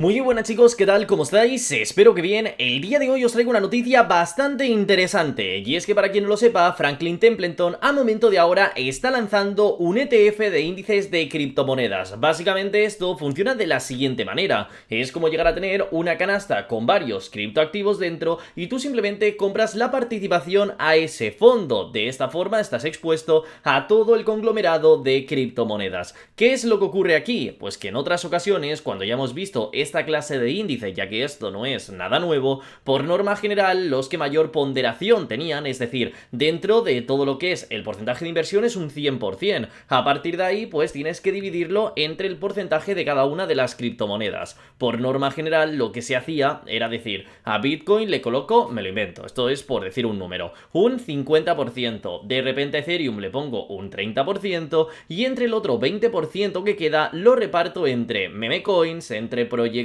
Muy buenas chicos, ¿qué tal? ¿Cómo estáis? Espero que bien. El día de hoy os traigo una noticia bastante interesante, y es que para quien no lo sepa, Franklin Templeton a momento de ahora está lanzando un ETF de índices de criptomonedas. Básicamente esto funciona de la siguiente manera: es como llegar a tener una canasta con varios criptoactivos dentro y tú simplemente compras la participación a ese fondo. De esta forma estás expuesto a todo el conglomerado de criptomonedas. ¿Qué es lo que ocurre aquí? Pues que en otras ocasiones, cuando ya hemos visto esta clase de índice, ya que esto no es nada nuevo, por norma general los que mayor ponderación tenían, es decir, dentro de todo lo que es el porcentaje de inversión, es un 100%. A partir de ahí pues tienes que dividirlo entre el porcentaje de cada una de las criptomonedas. Por norma general lo que se hacía era decir, a Bitcoin le coloco, me lo invento, esto es por decir un número, un 50%, de repente a Ethereum le pongo un 30% y entre el otro 20% que queda lo reparto entre meme coins, entre proyectos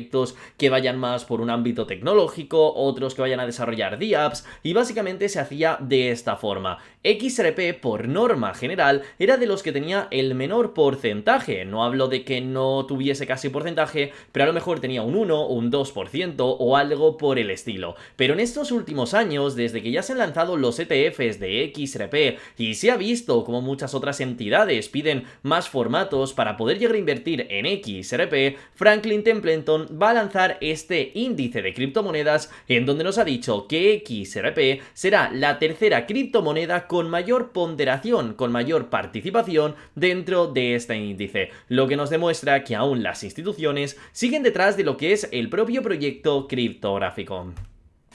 que vayan más por un ámbito tecnológico, otros que vayan a desarrollar dApps, y básicamente se hacía de esta forma. XRP, por norma general, era de los que tenía el menor porcentaje. No hablo de que no tuviese casi porcentaje, pero a lo mejor tenía un 1, un 2% o algo por el estilo. Pero en estos últimos años, desde que ya se han lanzado los ETFs de XRP y se ha visto como muchas otras entidades piden más formatos para poder llegar a invertir en XRP, Franklin Templeton va a lanzar este índice de criptomonedas en donde nos ha dicho que XRP será la tercera criptomoneda con mayor ponderación, con mayor participación dentro de este índice, lo que nos demuestra que aún las instituciones siguen detrás de lo que es el propio proyecto criptográfico.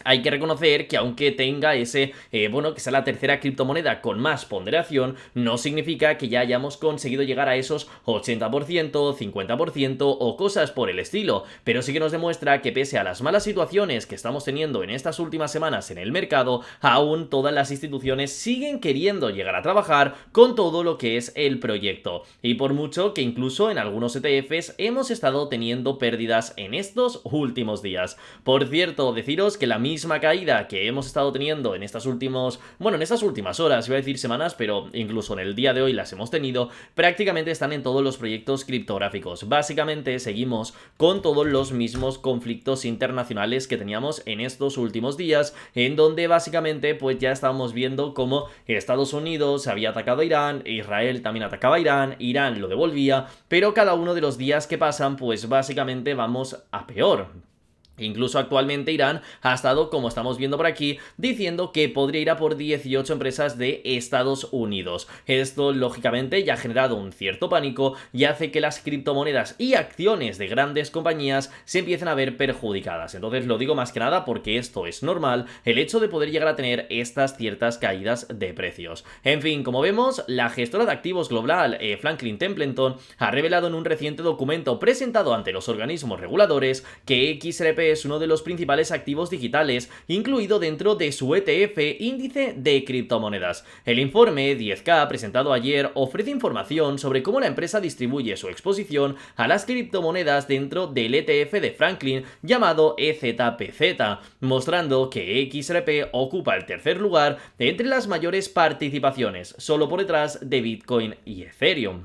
Hay que reconocer que aunque tenga ese, que sea la tercera criptomoneda con más ponderación, no significa que ya hayamos conseguido llegar a esos 80%, 50% o cosas por el estilo, pero sí que nos demuestra que pese a las malas situaciones que estamos teniendo en estas últimas semanas en el mercado, aún todas las instituciones siguen queriendo llegar a trabajar con todo lo que es el proyecto, y por mucho que incluso en algunos ETFs hemos estado teniendo pérdidas en estos últimos días. Por cierto, deciros que la misma caída que hemos estado teniendo en estas últimas horas, iba a decir semanas, pero incluso en el día de hoy las hemos tenido, prácticamente están en todos los proyectos criptográficos. Básicamente seguimos con todos los mismos conflictos internacionales que teníamos en estos últimos días, en donde básicamente pues ya estábamos viendo cómo Estados Unidos había atacado a Irán, Israel también atacaba a Irán, Irán lo devolvía, pero cada uno de los días que pasan pues básicamente vamos a peor. Incluso actualmente Irán ha estado, como estamos viendo por aquí, diciendo que podría ir a por 18 empresas de Estados Unidos. Esto, lógicamente, ya ha generado un cierto pánico y hace que las criptomonedas y acciones de grandes compañías se empiecen a ver perjudicadas. Entonces lo digo más que nada porque esto es normal, el hecho de poder llegar a tener estas ciertas caídas de precios. En fin, como vemos, la gestora de activos global, Franklin Templeton, ha revelado en un reciente documento presentado ante los organismos reguladores que XRP es uno de los principales activos digitales, incluido dentro de su ETF índice de criptomonedas. El informe 10K presentado ayer ofrece información sobre cómo la empresa distribuye su exposición a las criptomonedas dentro del ETF de Franklin llamado EZPZ, mostrando que XRP ocupa el tercer lugar entre las mayores participaciones, solo por detrás de Bitcoin y Ethereum.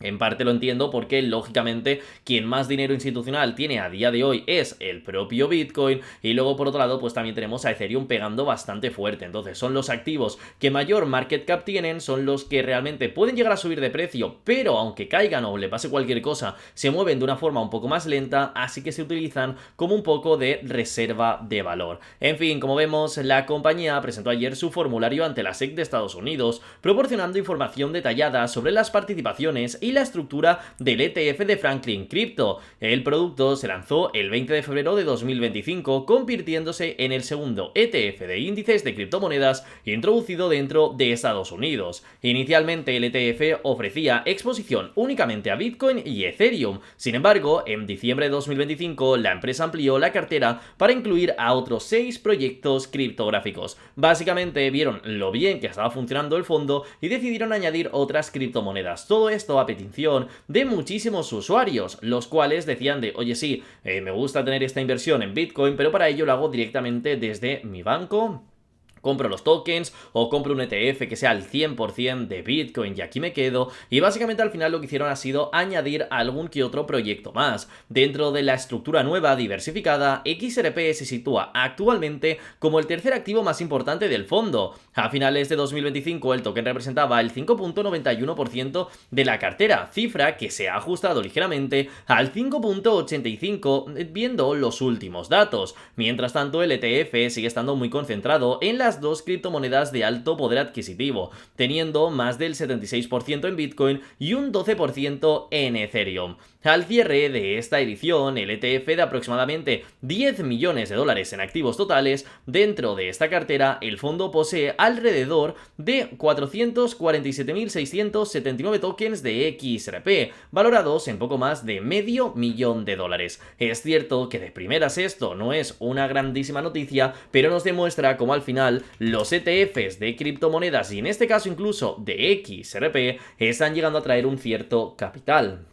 En parte lo entiendo porque, lógicamente, quien más dinero institucional tiene a día de hoy es el propio Bitcoin, y luego por otro lado pues también tenemos a Ethereum pegando bastante fuerte. Entonces son los activos que mayor market cap tienen, son los que realmente pueden llegar a subir de precio, pero aunque caigan o le pase cualquier cosa, se mueven de una forma un poco más lenta, así que se utilizan como un poco de reserva de valor. En fin, como vemos, la compañía presentó ayer su formulario ante la SEC de Estados Unidos, proporcionando información detallada sobre las participaciones y la estructura del ETF de Franklin Crypto. El producto se lanzó el 20 de febrero de 2025, convirtiéndose en el segundo ETF de índices de criptomonedas introducido dentro de Estados Unidos. Inicialmente el ETF ofrecía exposición únicamente a Bitcoin y Ethereum. Sin embargo, en diciembre de 2025 la empresa amplió la cartera para incluir a otros 6 proyectos criptográficos. Básicamente vieron lo bien que estaba funcionando el fondo y decidieron añadir otras criptomonedas. Todo esto a petición de muchísimos usuarios, los cuales decían de, oye sí, me gusta tener esta inversión en Bitcoin, pero para ello lo hago directamente desde mi banco compro los tokens o compro un ETF que sea al 100% de Bitcoin y aquí me quedo. Y básicamente al final lo que hicieron ha sido añadir algún que otro proyecto más. Dentro de la estructura nueva diversificada, XRP se sitúa actualmente como el tercer activo más importante del fondo. A finales de 2025 el token representaba el 5.91% de la cartera, cifra que se ha ajustado ligeramente al 5.85% viendo los últimos datos. Mientras tanto el ETF sigue estando muy concentrado en las dos criptomonedas de alto poder adquisitivo, teniendo más del 76% en Bitcoin y un 12% en Ethereum. Al cierre de esta edición, el ETF de aproximadamente 10 millones de dólares en activos totales, dentro de esta cartera el fondo posee alrededor de 447.679 tokens de XRP, valorados en poco más de medio millón de dólares. Es cierto que de primeras esto no es una grandísima noticia, pero nos demuestra cómo al final los ETFs de criptomonedas y en este caso incluso de XRP están llegando a traer un cierto capital.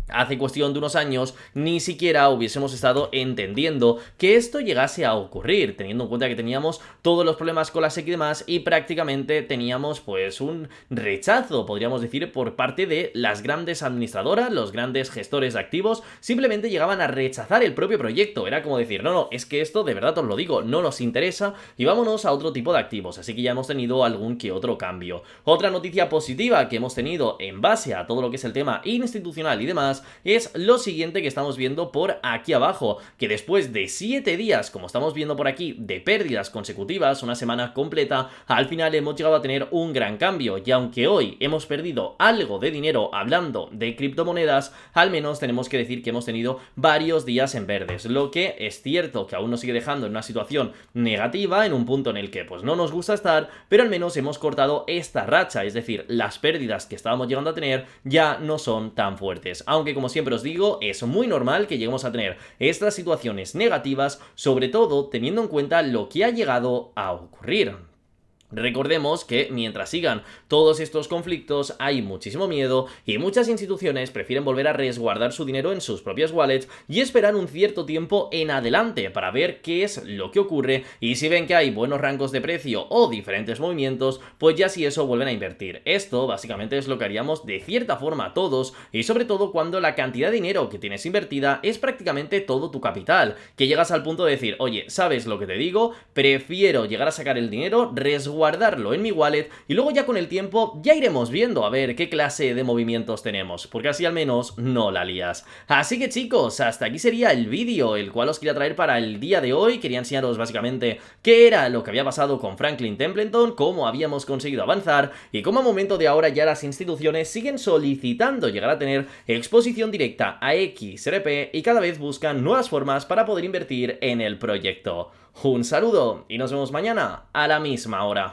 Hace cuestión de unos años ni siquiera hubiésemos estado entendiendo que esto llegase a ocurrir, teniendo en cuenta que teníamos todos los problemas con la SEC y demás y prácticamente teníamos pues un rechazo, podríamos decir, por parte de las grandes administradoras, los grandes gestores de activos, simplemente llegaban a rechazar el propio proyecto. Era como decir, no, es que esto de verdad os lo digo, no nos interesa y vámonos a otro tipo de activos, así que ya hemos tenido algún que otro cambio. Otra noticia positiva que hemos tenido en base a todo lo que es el tema institucional y demás es lo siguiente que estamos viendo por aquí abajo, que después de 7 días, como estamos viendo por aquí, de pérdidas consecutivas, una semana completa, al final hemos llegado a tener un gran cambio, y aunque hoy hemos perdido algo de dinero hablando de criptomonedas, al menos tenemos que decir que hemos tenido varios días en verdes, lo que es cierto que aún nos sigue dejando en una situación negativa, en un punto en el que pues no nos gusta estar, pero al menos hemos cortado esta racha, es decir, las pérdidas que estábamos llegando a tener ya no son tan fuertes, aunque como siempre os digo, es muy normal que lleguemos a tener estas situaciones negativas, sobre todo teniendo en cuenta lo que ha llegado a ocurrir. Recordemos que mientras sigan todos estos conflictos hay muchísimo miedo y muchas instituciones prefieren volver a resguardar su dinero en sus propias wallets y esperar un cierto tiempo en adelante para ver qué es lo que ocurre, y si ven que hay buenos rangos de precio o diferentes movimientos, pues ya si eso vuelven a invertir. Esto básicamente es lo que haríamos de cierta forma todos, y sobre todo cuando la cantidad de dinero que tienes invertida es prácticamente todo tu capital, que llegas al punto de decir, oye, ¿sabes lo que te digo? Prefiero llegar a sacar el dinero, guardarlo en mi wallet y luego ya con el tiempo ya iremos viendo a ver qué clase de movimientos tenemos, porque así al menos no la lías. Así que chicos, hasta aquí sería el vídeo, el cual os quería traer para el día de hoy. Quería enseñaros básicamente qué era lo que había pasado con Franklin Templeton, cómo habíamos conseguido avanzar y cómo a momento de ahora ya las instituciones siguen solicitando llegar a tener exposición directa a XRP y cada vez buscan nuevas formas para poder invertir en el proyecto. Un saludo y nos vemos mañana a la misma hora.